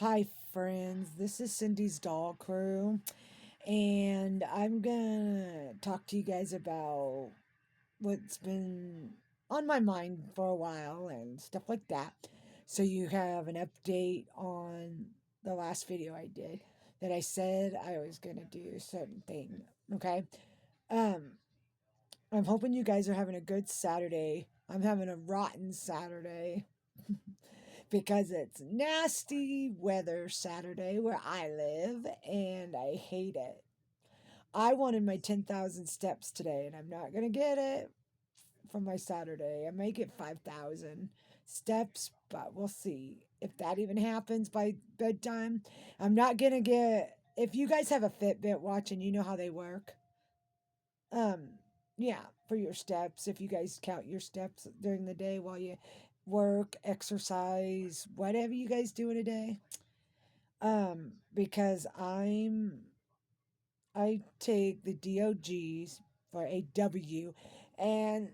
Hi, friends. This is Cindy's Doll Crew, and I'm gonna talk to you guys about what's been on my mind for a while and stuff like that. So, you have an update on the last video I did that I said I was gonna do a certain thing. Okay. Um, I'm hoping you guys are having a good Saturday. I'm having a rotten Saturday. Because it's nasty weather Saturday where I live and I hate it. I wanted my 10,000 steps today and I'm not going to get it for my Saturday. I may get 5,000 steps, but we'll see if that even happens by bedtime. I'm not going to get, if you guys have a Fitbit watch and you know how they work, um, yeah, for your steps, if you guys count your steps during the day while you work, exercise, whatever you guys do in a day. Because I take the DOGs for a W and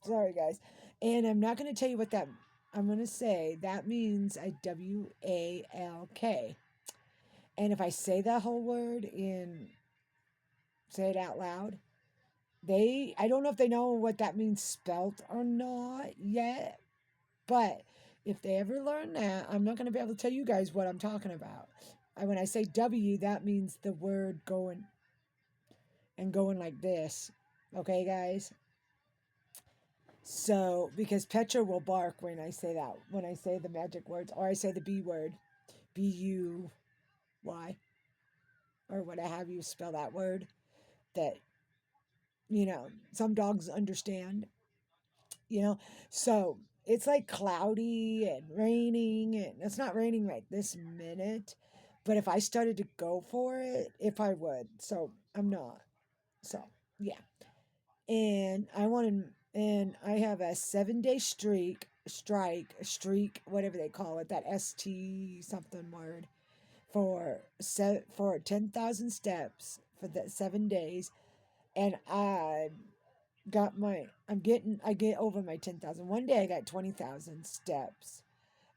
sorry guys. And I'm not gonna tell you what that I'm gonna say that means a WALK. And if I say that whole word in say it out loud, I don't know if they know what that means spelt or not yet, but if they ever learn that, I'm not going to be able to tell you guys what I'm talking about. When I say W, that means the word going and going like this. Okay, guys? So, because Petra will bark when I say that, when I say the magic words, or I say the B word, BUY, or what I have you spell that word, that, some dogs understand, you know? So, it's like cloudy and raining, and it's not raining right this minute, but if I started to go for it, if I would. So, I'm not. So, yeah. And I have a 7 day streak, whatever they call it, that ST something word for 10,000 steps for that 7 days. And I get over my 10,000. One day I got 20,000 steps.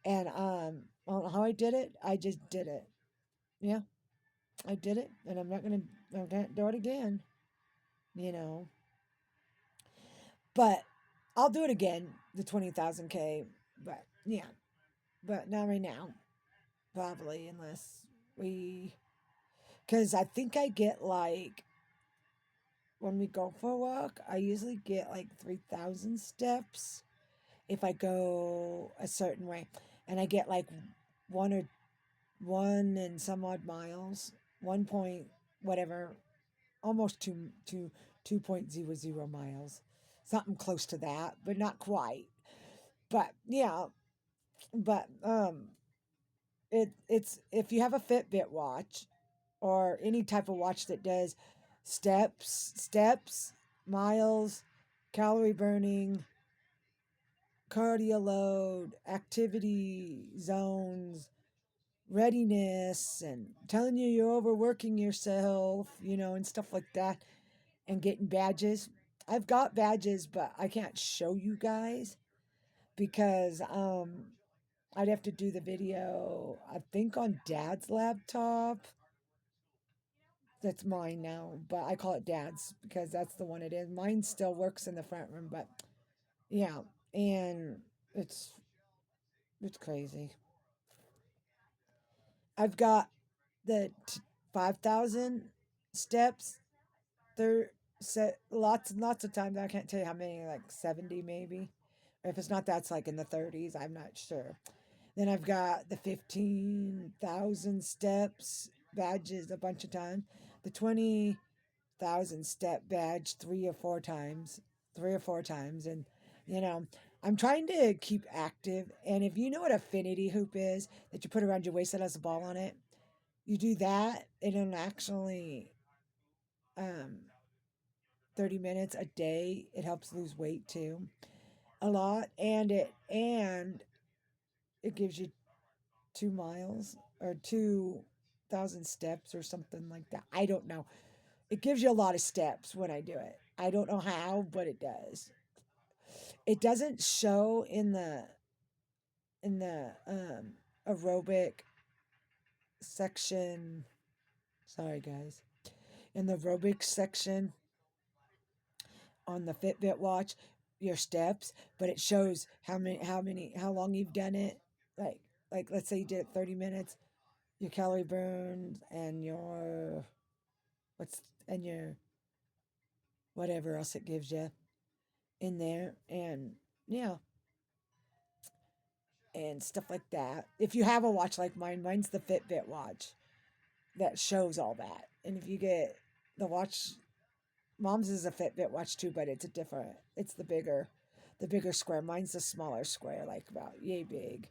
And I don't know how I did it. I just did it. Yeah, I did it. And I can't do it again, you know. But I'll do it again, the 20,000 K. But yeah, but not right now, probably, unless we, because I think I get like, when we go for a walk, I usually get like 3,000 steps if I go a certain way. And I get like one or one and some odd miles, 1 point, whatever, almost 2.00 miles, something close to that, but not quite. But yeah, but it's if you have a Fitbit watch or any type of watch that does steps, miles, calorie burning, cardio load, activity zones, readiness, and telling you you're overworking yourself, and stuff like that, and getting badges. I've got badges, but I can't show you guys because I'd have to do the video, I think, on Dad's laptop. That's mine now, but I call it Dad's because that's the one it is. Mine still works in the front room, but yeah, and it's crazy. I've got the 5,000 steps. There set lots and lots of times. I can't tell you how many, like 70 maybe. Or if it's not, that's like in the 30s. I'm not sure. Then I've got the 15,000 steps badges a bunch of times. The 20,000 step badge three or four times. And, you know, I'm trying to keep active. And if you know what affinity hoop is that you put around your waist that has a ball on it, you do that. It'll actually, um, 30 minutes a day. It helps lose weight too a lot. And it gives you 2 miles or 2,000 steps or something like that. I don't know. It gives you a lot of steps when I do it. I don't know how, but it does. It doesn't show in the aerobic. section, sorry guys, in the aerobics section on the Fitbit watch, your steps, but it shows how long you've done it. Like, let's say you did it 30 minutes, your calorie burns and what's, and your whatever else it gives you in there. And yeah, and stuff like that. If you have a watch like mine, mine's the Fitbit watch that shows all that. And if you get the watch, mom's is a Fitbit watch too, but it's a different. It's the bigger square. Mine's the smaller square, like about yay big.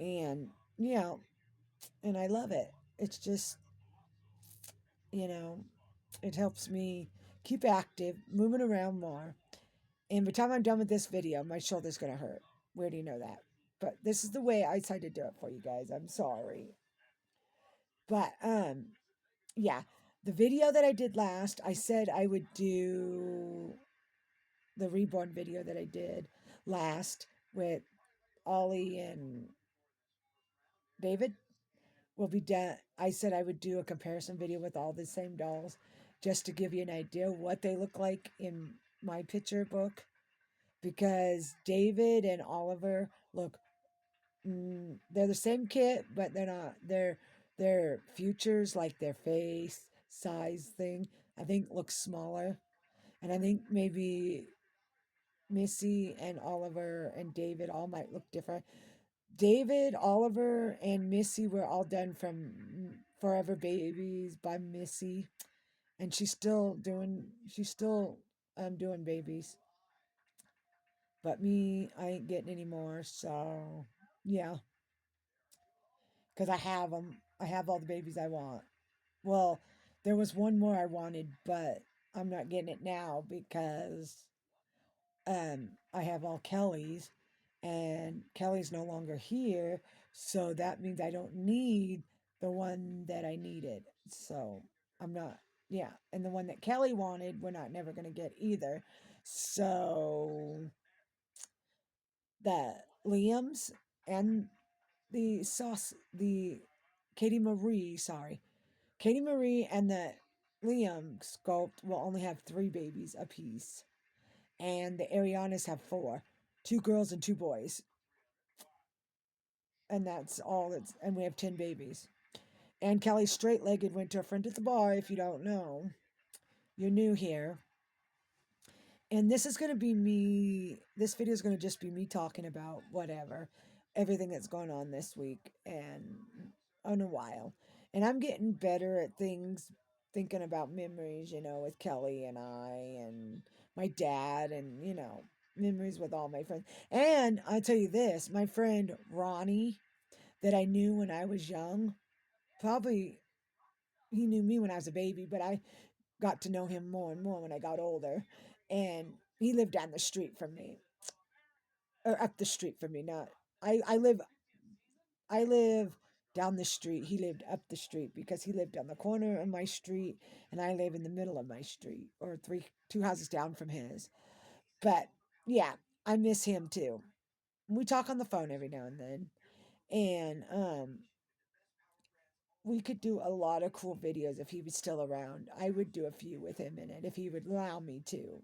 And yeah, and I love it. It's just, you know, it helps me keep active, moving around more. And by the time I'm done with this video, my shoulder's gonna hurt. Where do you know that? But this is the way I decided to do it for you guys. I'm sorry. But yeah. The video that I did last, I said I would do the reborn video that I did last with Ollie and David will be done. I said I would do a comparison video with all the same dolls just to give you an idea what they look like in my picture book, because David and Oliver look, they're the same kit, but they're not. Their futures, like their face size thing, I think looks smaller, and I think maybe Missy and Oliver and David all might look different. David, Oliver, and Missy were all done from Forever Babies by Missy, and she's still doing babies. But me, I ain't getting any more. So yeah, because I have them. I have all the babies I want. Well, there was one more I wanted, but I'm not getting it now because I have all Kelly's, and Kelly's no longer here, so that means I don't need the one that I needed. So I'm not, yeah, and the one that Kelly wanted, we're not never gonna get either. So the Liam's and the Katie Marie, sorry, Katie Marie and the Liam sculpt will only have 3 babies apiece, and the Arianas have 4, 2 girls and 2 boys, and that's all. And we have 10 babies. And Kelly straight legged went to a friend at the bar. If you don't know, you're new here. And this is going to be me. This video is going to just be me talking about whatever, everything that's going on this week and in a while. And I'm getting better at things, thinking about memories, with Kelly and I and my dad, and, memories with all my friends. And I tell you this, my friend Ronnie, that I knew when I was young, probably he knew me when I was a baby, but I got to know him more and more when I got older. And he lived down the street from me, or up the street from me. Not I live down the street. He lived up the street because he lived on the corner of my street, and I live in the middle of my street, or 2 houses down from his. But yeah, I miss him too. We talk on the phone every now and then, and we could do a lot of cool videos if he was still around. I would do a few with him in it if he would allow me to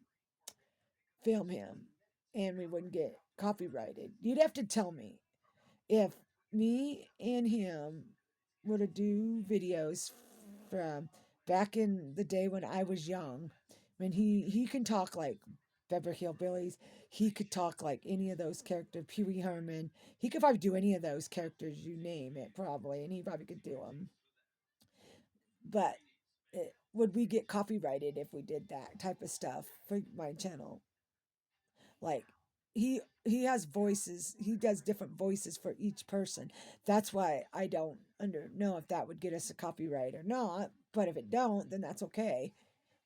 film him, and we wouldn't get copyrighted. You'd have to tell me if me and him were to do videos from back in the day when I was young, when he can talk like Beverly Hillbillies, he could talk like any of those characters, Pee Wee Herman. He could probably do any of those characters, you name it, probably, and he probably could do them. But would we get copyrighted if we did that type of stuff for my channel? Like, he has voices. He does different voices for each person. That's why I don't know if that would get us a copyright or not. But if it don't, then that's okay.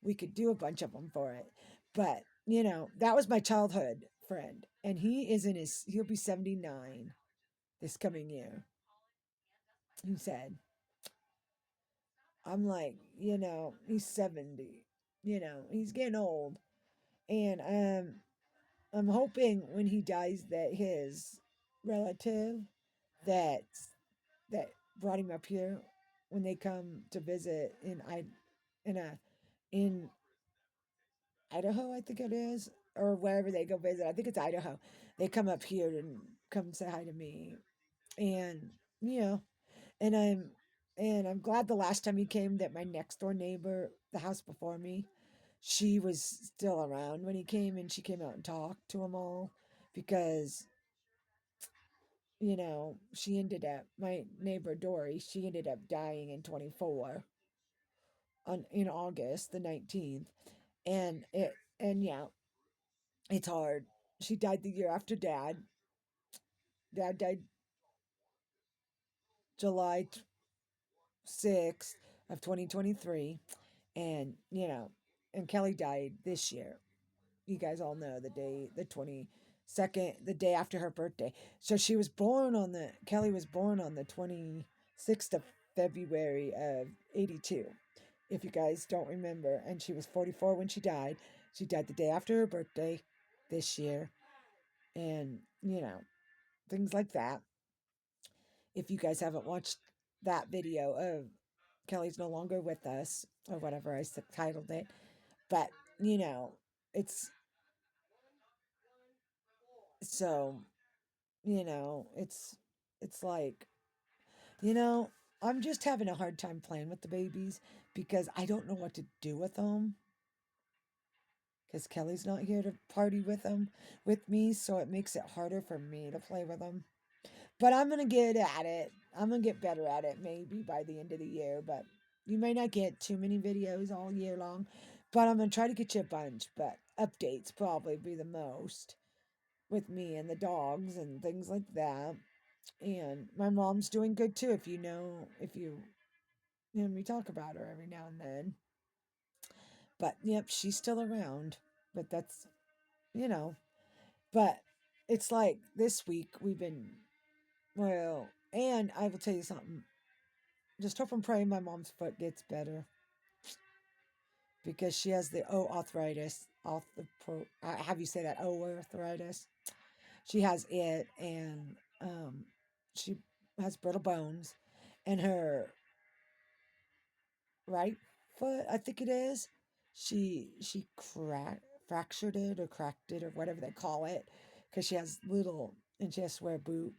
We could do a bunch of them for it. But that was my childhood friend, and he'll be 79 this coming year. He said, I'm like, he's 70. He's getting old, and I'm hoping when he dies that his relative that that brought him up here when they come to visit in a in Idaho, I think it is, or wherever they go visit. I think it's Idaho. They come up here and come say hi to me, and you know, and I'm glad the last time he came that my next door neighbor, the house before me, she was still around when he came, and she came out and talked to them all because she ended up, my neighbor Dory, she ended up dying in 24 in August the 19th, and yeah, it's hard. She died the year after Dad. Dad died July 6th of 2023, and and Kelly died this year. You guys all know the day, the 22nd, the day after her birthday. So Kelly was born on the 26th of February of 82, if you guys don't remember. And she was 44 when she died. She died the day after her birthday this year. And, things like that. If you guys haven't watched that video of Kelly's no longer with us, or whatever I titled it, but, you know, it's so it's like, you know, I'm just having a hard time playing with the babies because I don't know what to do with them because Kelly's not here to party with me, so it makes it harder for me to play with them. But I'm gonna get at it. I'm gonna get better at it maybe by the end of the year. But you may not get too many videos all year long, but I'm gonna try to get you a bunch. But updates probably be the most with me and the dogs and things like that. And my mom's doing good too. If you hear me talk about her every now and then. But yep, she's still around. But that's you know. But it's like this week we've been well. And I will tell you something. Just hope and pray my mom's foot gets better because she has the O arthritis. Have you say that O arthritis? She has it, and she has brittle bones, and her right foot, I think it is. She fractured it or cracked it or whatever they call it, because she has little and she has to wear a boot.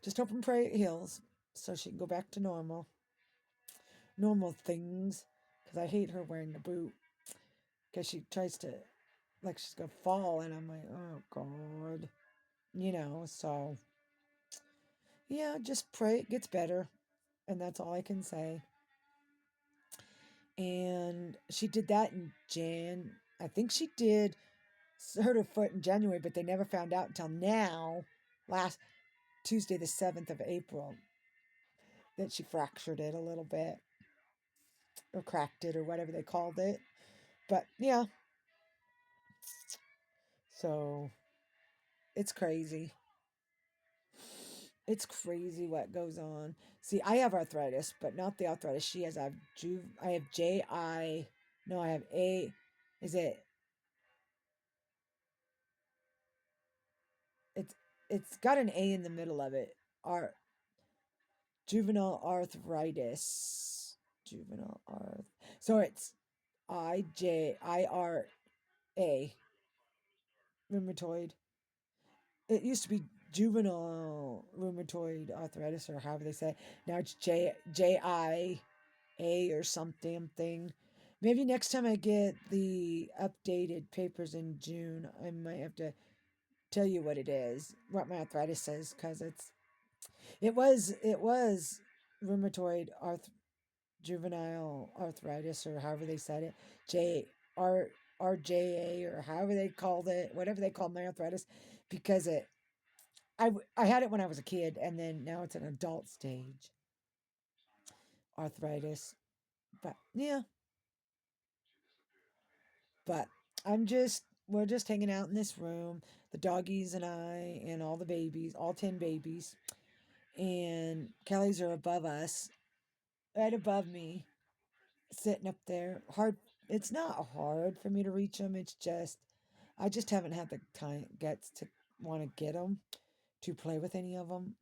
Just hope and pray it heals so she can go back to normal things. Because I hate her wearing the boot because she tries to like she's gonna fall, and I'm like, oh god, So yeah, just pray it gets better, and that's all I can say. And she did that in I think she did hurt her foot in January, but they never found out until now, last Tuesday, the 7th of April, that she fractured it a little bit or cracked it or whatever they called it. But yeah, so it's crazy. It's crazy what goes on. See, I have arthritis, but not the arthritis she has. I have JI. No, I have A. Is it? It's it's got an A in the middle of it. Ar Juvenile arthritis. Juvenile arth. So it's IJIRA, rheumatoid. It used to be juvenile rheumatoid arthritis, or however they say it. Now it's JIA or something thing. Maybe next time I get the updated papers in June, I might have to tell you what it is, what my arthritis says, because it was rheumatoid juvenile arthritis, or however they said it, J R RJA, or however they called it, whatever they called my arthritis, because I had it when I was a kid, and then now it's an adult stage arthritis. But yeah, but we're just hanging out in this room, the doggies and I, and all the babies, all 10 babies, and Kelly's are above us, right above me, sitting up there. Hard. It's not hard for me to reach them. It's just I just haven't had the time guts to want to get them to play with any of them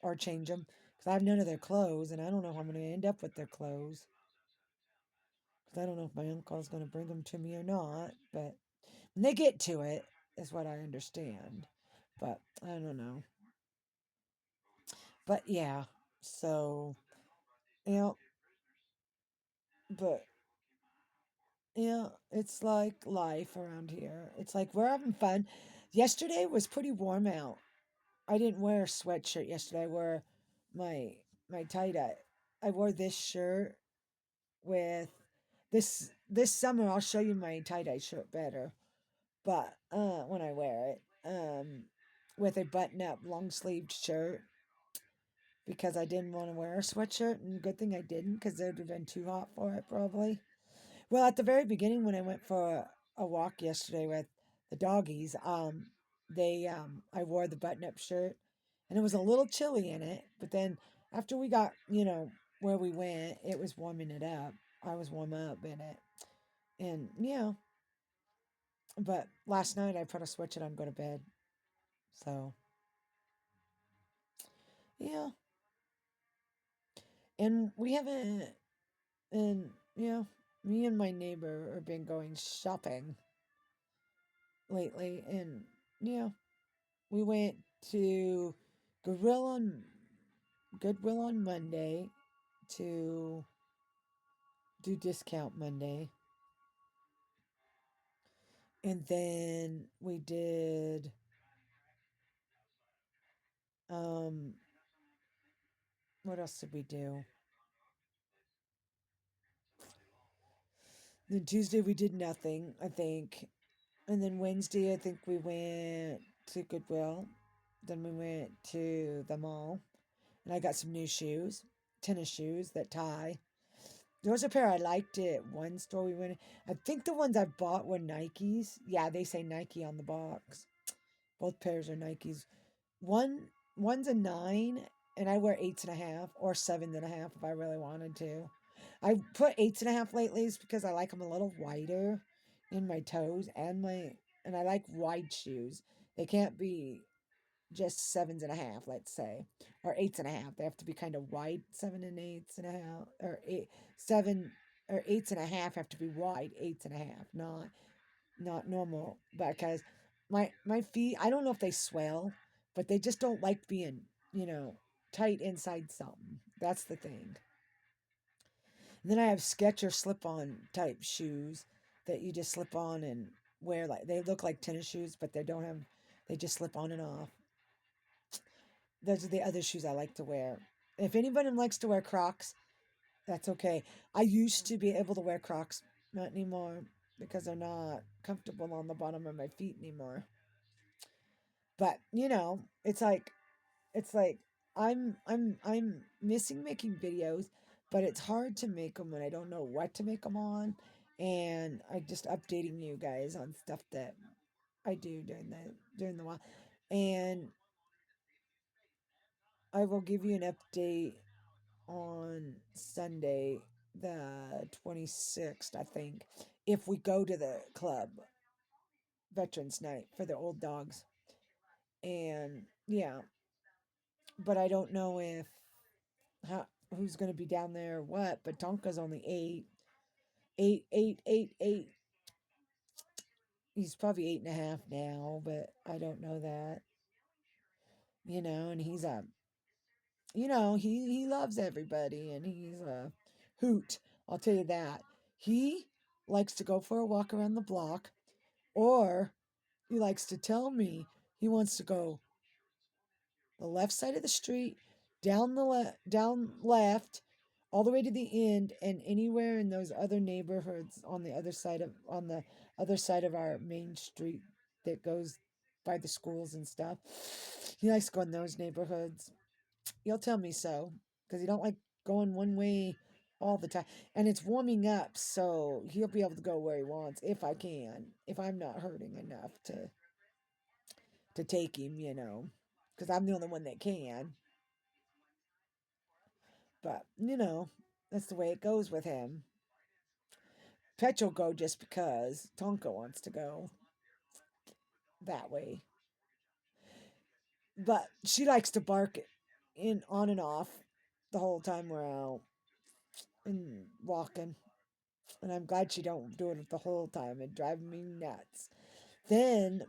or change them because I have none of their clothes, and I don't know how I'm going to end up with their clothes. Because I don't know if my uncle's going to bring them to me or not. But when they get to it, is what I understand. But I don't know. But yeah, so, you know, but yeah, it's like life around here. It's like we're having fun. Yesterday was pretty warm out. I didn't wear a sweatshirt yesterday. I wore my my tie dye. I wore this shirt with this summer. I'll show you my tie dye shirt better, but when I wear it, with a button up long sleeved shirt because I didn't want to wear a sweatshirt, and good thing I didn't because it would have been too hot for it probably. Well, at the very beginning when I went for a walk yesterday with the doggies, they I wore the button up shirt and it was a little chilly in it, but then after we got, where we went, it was warming it up. I was warm up in it. And but last night I put a sweatshirt on to go to bed. So, yeah. And we haven't and me and my neighbor have been going shopping lately, and yeah, we went to Goodwill on Goodwill on Monday to do discount Monday. And then we did um what else did we do? Then Tuesday we did nothing, I think. And then Wednesday I think we went to Goodwill. Then we went to the mall and I got some new shoes, tennis shoes that tie. There was a pair I liked at one store we went in. I think the ones I bought were Nikes. Yeah, they say Nike on the box. Both pairs are Nikes. One's a 9, and I wear 8.5 or 7.5 if I really wanted to. I put 8.5 lately because I like them a little wider in my toes and I like wide shoes. They can't be just 7.5, let's say, or 8.5. They have to be kind of wide. 7 and 8.5, or 7 or 8.5 have to be wide. 8.5, not normal. Because my feet, I don't know if they swell, but they just don't like being you know tight inside something. That's the thing. And then I have Skechers slip-on type shoes that you just slip on and wear, like they look like tennis shoes, but they don't have. They just slip on and off. Those are the other shoes I like to wear. If anybody likes to wear Crocs, that's okay. I used to be able to wear Crocs, not anymore because they're not comfortable on the bottom of my feet anymore. But it's like I'm missing making videos, but it's hard to make them when I don't know what to make them on, and I just updating you guys on stuff that I do during the while, and I will give you an update on Sunday, the 26th, I think, if we go to the club, Veterans Night for the old dogs. And yeah, but I don't know if how, who's going to be down there or what, but Tonka's only 8. 8, 8, 8, 8. He's probably 8.5 now, but I don't know that. And he's he loves everybody and he's a hoot. I'll tell you that. He likes to go for a walk around the block, or he likes to tell me he wants to go the left side of the street, down left, all the way to the end, and anywhere in those other neighborhoods on the other side of our main street that goes by the schools and stuff. He likes to go in those neighborhoods. He'll tell me so because he don't like going one way all the time. And it's warming up, so he'll be able to go where he wants if I can, if I'm not hurting enough to take him, because I'm the only one that can. But that's the way it goes with him. Petch will go just because Tonka wants to go that way. But she likes to bark in on and off. the whole time we're out and walking. And I'm glad she don't do it the whole time. It drives me nuts. Then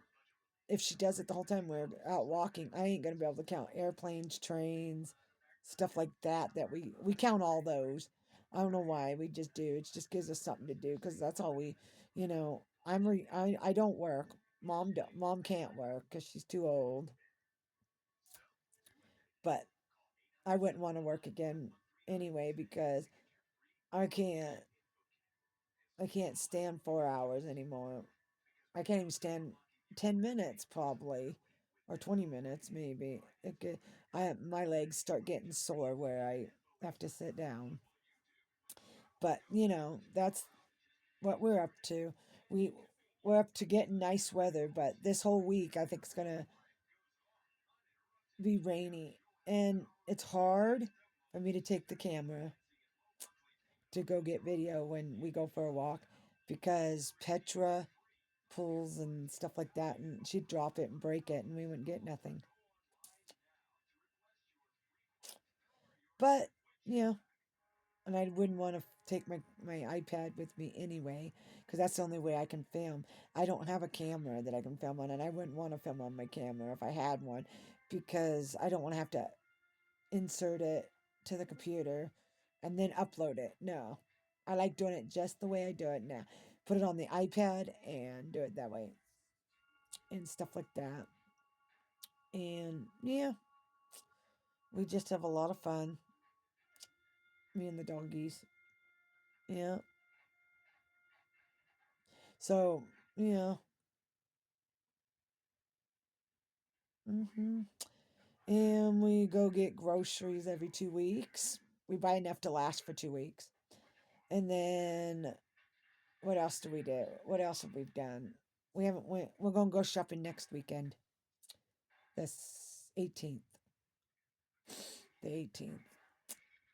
if she does it the whole time we're out walking, I ain't gonna be able to count airplanes, trains, stuff like that. That we count all those. I don't know why we just do. It just gives us something to do because that's all we, you know. I don't work. Mom can't work because she's too old. But I wouldn't want to work again anyway because I can't I can't stand 4 hours anymore. I can't even stand 10 minutes probably, or 20 minutes maybe. My legs start getting sore where I have to sit down. But that's what we're up to. We we're up to getting nice weather, but this whole week I think it's gonna be rainy, and it's hard for me to take the camera to go get video when we go for a walk because Petra pulls and stuff like that, and she'd drop it and break it, and we wouldn't get nothing. But yeah, and I wouldn't want to take my iPad with me anyway, because that's the only way I can film. I don't have a camera that I can film on, and I wouldn't want to film on my camera if I had one, because I don't want to have to insert it to the computer and then upload it. No, I like doing it just the way I do it now. Put it on the iPad and do it that way and stuff like that. And yeah, we just have a lot of fun, me and the doggies. Yeah. So, yeah. hmm And we go get groceries every 2 weeks. We buy enough to last for 2 weeks. And then what else do we do? What else have we done? We haven't went. We're gonna go shopping next weekend. This 18th. The 18th.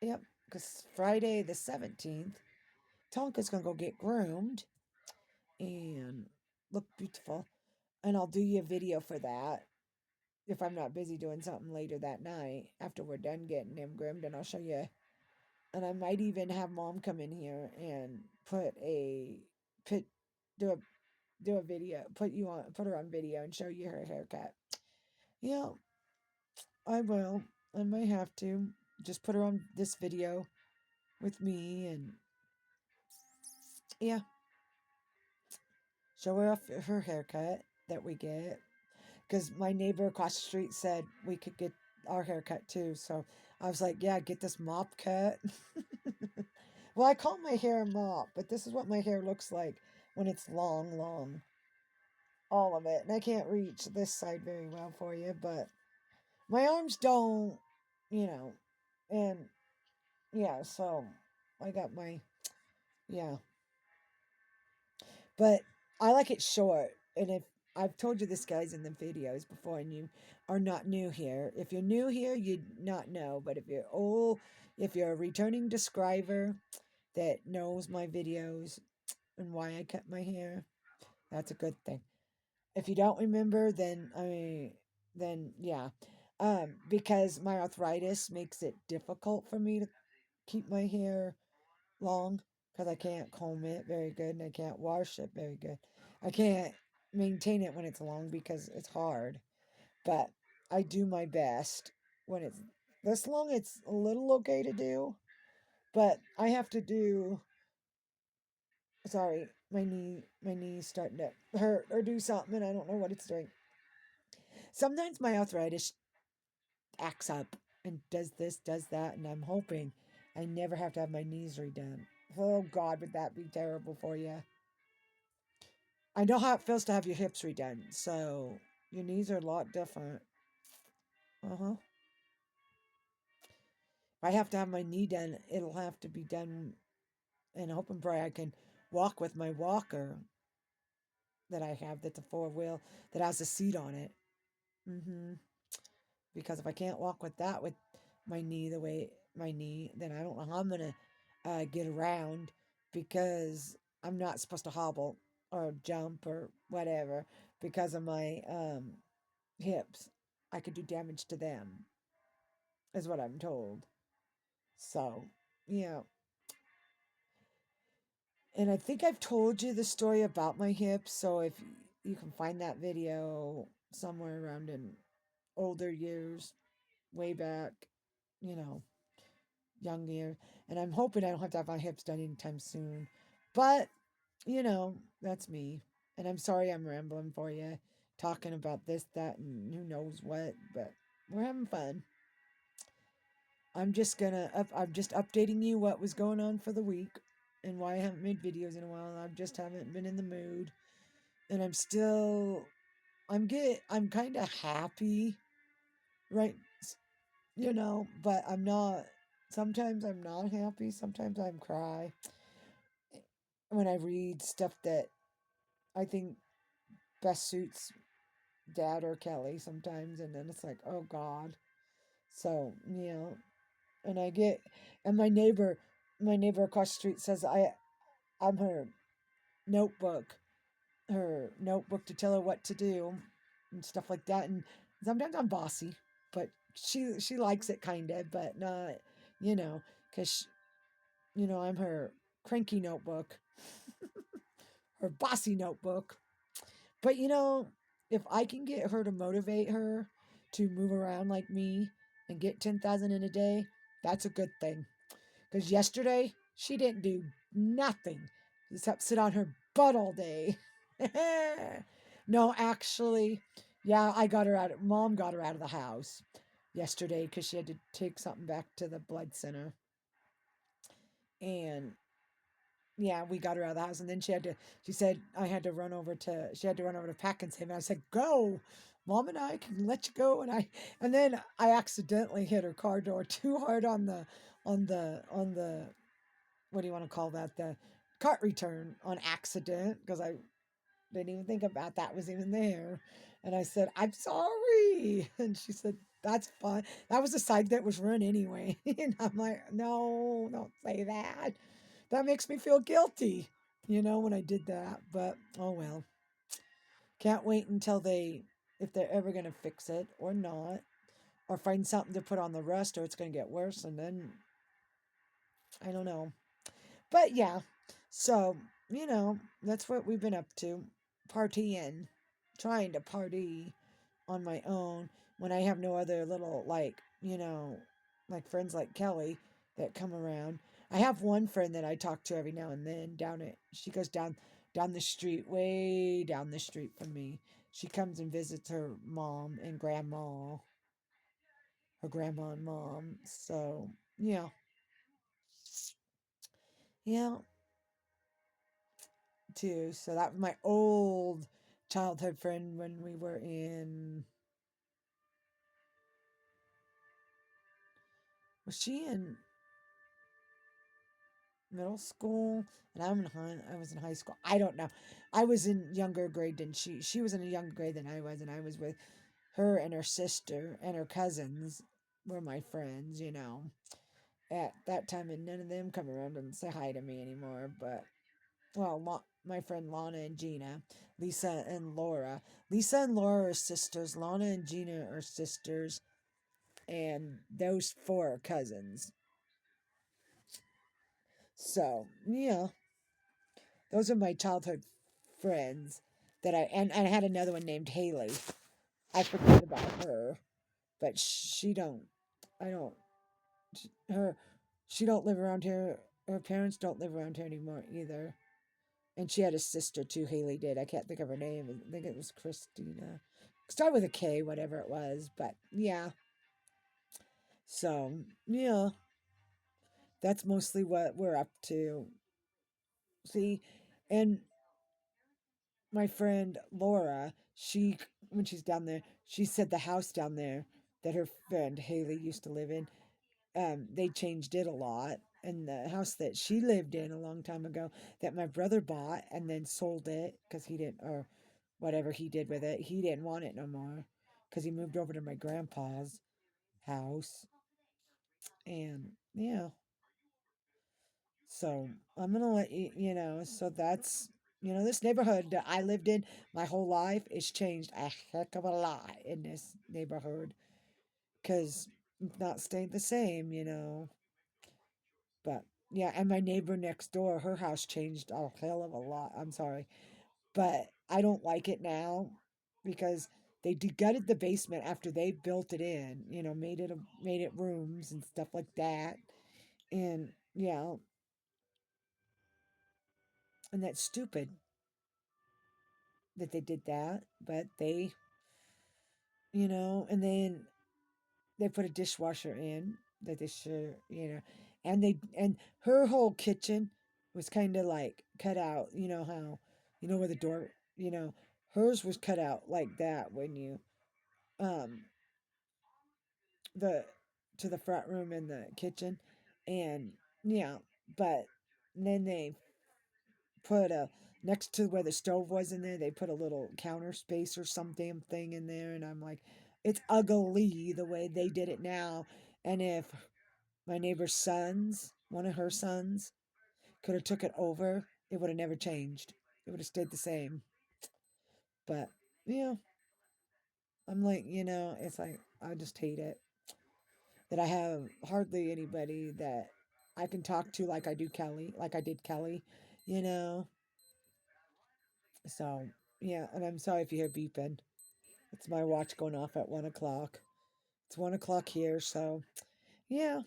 Yep. Because Friday the 17th, Tonka's gonna go get groomed and look beautiful. And I'll do you a video for that if I'm not busy doing something later that night after we're done getting him groomed, and I'll show you. And I might even have mom come in here and put do a do a video, put her on video and show you her haircut. Yeah, I will. I might have to just put her on this video with me and yeah, show her her haircut that we get. Because my neighbor across the street said we could get our haircut too. So I was like, yeah, get this mop cut. Well, I call my hair a mop, but this is what my hair looks like when it's long, long. All of it. And I can't reach this side very well for you, but my arms don't, you know. And yeah, so I got yeah. But I like it short. And if I've told you this, guys, in the videos before, and you are not new here. If you're new here, you'd not know. But if you're old, if you're a returning subscriber that knows my videos and why I cut my hair, that's a good thing. If you don't remember, then yeah, because my arthritis makes it difficult for me to keep my hair long because I can't comb it very good and I can't wash it very good. I can't maintain it when it's long because it's hard. But I do my best when it's this long. It's a little okay to do, but I have to do. Sorry, my knee's starting to hurt or do something, and I don't know what it's doing. Sometimes my arthritis acts up and does this, does that, and I'm hoping I never have to have my knees redone. Oh God, would that be terrible for you? I know how it feels to have your hips redone, so your knees are a lot different. Uh huh. If I have to have my knee done, it'll have to be done, and hope and pray I can walk with my walker that I have that's a four wheel that has a seat on it. Mm-hmm. Because if I can't walk with that with my knee the way my knee, then I don't know how I'm gonna get around because I'm not supposed to hobble or jump or whatever because of my hips. I could do damage to them, is what I'm told. So, yeah. And I think I've told you the story about my hips. So if you can find that video somewhere around in older years, way back, you know, young year. And I'm hoping I don't have to have my hips done anytime soon. But, that's me. And I'm sorry I'm rambling for you, talking about this, that, and who knows what. But we're having fun. I'm just updating you what was going on for the week and why I haven't made videos in a while. I just haven't been in the mood. And I'm kind of happy, right? But I'm not, sometimes I'm not happy. Sometimes I'm cry when I read stuff that I think best suits Dad or Kelly sometimes. And then it's like, oh God. So, and and my neighbor across the street says I'm notebook, her notebook to tell her what to do and stuff like that. And sometimes I'm bossy, but she likes it kind of, but not, you know, because I'm her cranky notebook, her bossy notebook. But if I can get her to motivate her to move around like me and get 10,000 in a day, that's a good thing. Because yesterday she didn't do nothing except sit on her butt all day. No, actually, yeah, Mom got her out of the house yesterday because she had to take something back to the blood center. And yeah, we got her out of the house. And then she said, she had to run over to Packens. And I said, go. Mom and I can let you go. And then I accidentally hit her car door too hard on the, what do you want to call that? The cart return on accident because I didn't even think about that was even there. And I said, I'm sorry. And she said, that's fine. That was the side that was run anyway. And I'm like, no, don't say that. That makes me feel guilty, when I did that. But oh well. Can't wait until if they're ever going to fix it or not, or find something to put on the rust, or it's going to get worse. And then I don't know. But yeah, so, that's what we've been up to. Partying, trying to party on my own when I have no other little, like friends like Kelly that come around. I have one friend that I talk to every now and then she goes down the street, way down the street from me. She comes and visits her grandma and mom. So, yeah. Yeah, too. So that was my old childhood friend when we were was she in middle school? And I was in high school. I don't know. I was in younger grade than she was in a younger grade than I was, and I was with her and her sister and her cousins were my friends, at that time, and none of them come around and say hi to me anymore. But my friend Lana and Gina, Lisa and Laura. Lisa and Laura are sisters. Lana and Gina are sisters, and those four are cousins. So yeah, those are my childhood friends. And I had another one named Haley. I forget about her, but she don't. I don't. Her. She don't live around here. Her parents don't live around here anymore either. And she had a sister too. Haley did. I can't think of her name. I think it was Christina. Start with a K, whatever it was. But yeah. So yeah, that's mostly what we're up to. See, and my friend Laura, when she's down there, she said the house down there that her friend Haley used to live in, they changed it a lot. And the house that she lived in a long time ago, that my brother bought and then sold it because he didn't, or whatever he did with it, he didn't want it no more because he moved over to my grandpa's house. And yeah, so I'm gonna let you know. So that's this neighborhood that I lived in my whole life. It's changed a heck of a lot in this neighborhood because it's not stayed the same. But yeah, and my neighbor next door, her house changed a hell of a lot. I'm sorry, but I don't like it now because they gutted the basement after they built it in. You know, made it rooms and stuff like that. And yeah, and that's stupid that they did that. But they, and then they put a dishwasher in that they should, and her whole kitchen was kind of like cut out. You know how, where the door, hers was cut out like that when you um the to the front room in the kitchen, and yeah, but then they put a next to where the stove was in there, they put a little counter space or some damn thing in there, and I'm like, it's ugly the way they did it now. And if my neighbor's sons, one of her sons, could have took it over, it would have never changed. It would have stayed the same. But yeah, I'm like, it's like I just hate it that I have hardly anybody that I can talk to like I do Kelly, like I did Kelly, you know. So yeah, and I'm sorry if you hear beeping. It's my watch going off at 1 o'clock. It's 1 o'clock here, so yeah,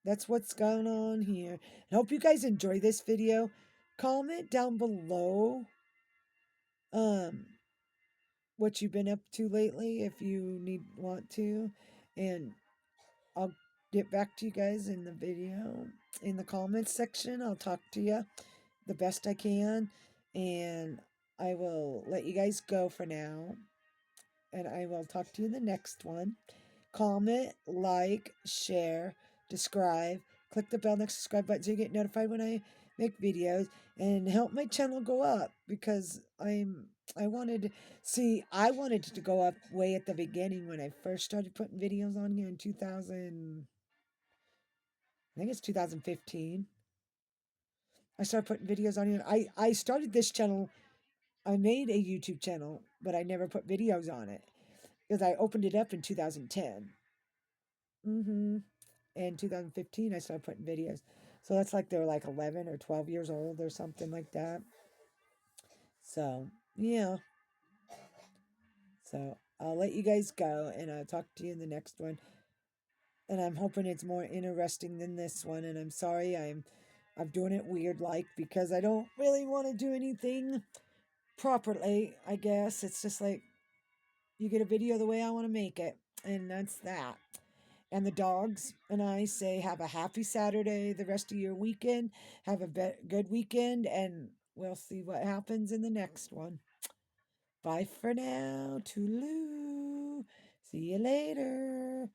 that's what's going on here. I hope you guys enjoy this video. Comment down below um what you've been up to lately if you want to, and I'll get back to you guys in the video in the comments section. I'll talk to you the best I can, and I will let you guys go for now, and I will talk to you in the next one. Comment, like, share, subscribe. Click the bell next to subscribe button so you get notified when I make videos, and help my channel go up because I wanted it to go up way at the beginning when I first started putting videos on here in 2000. I think it's 2015. I started putting videos on here. I started this channel. I made a YouTube channel, but I never put videos on it because I opened it up in 2010. Mm-hmm. In 2015, I started putting videos. So that's like they're like 11 or 12 years old or something like that. So, yeah. So I'll let you guys go, and I'll talk to you in the next one. And I'm hoping it's more interesting than this one. And I'm sorry I'm doing it weird like because I don't really want to do anything properly, I guess. It's just like you get a video the way I want to make it. And that's that. And the dogs and I say, have a happy Saturday, the rest of your weekend. Have a good weekend, and we'll see what happens in the next one. Bye for now. Toodaloo. See you later.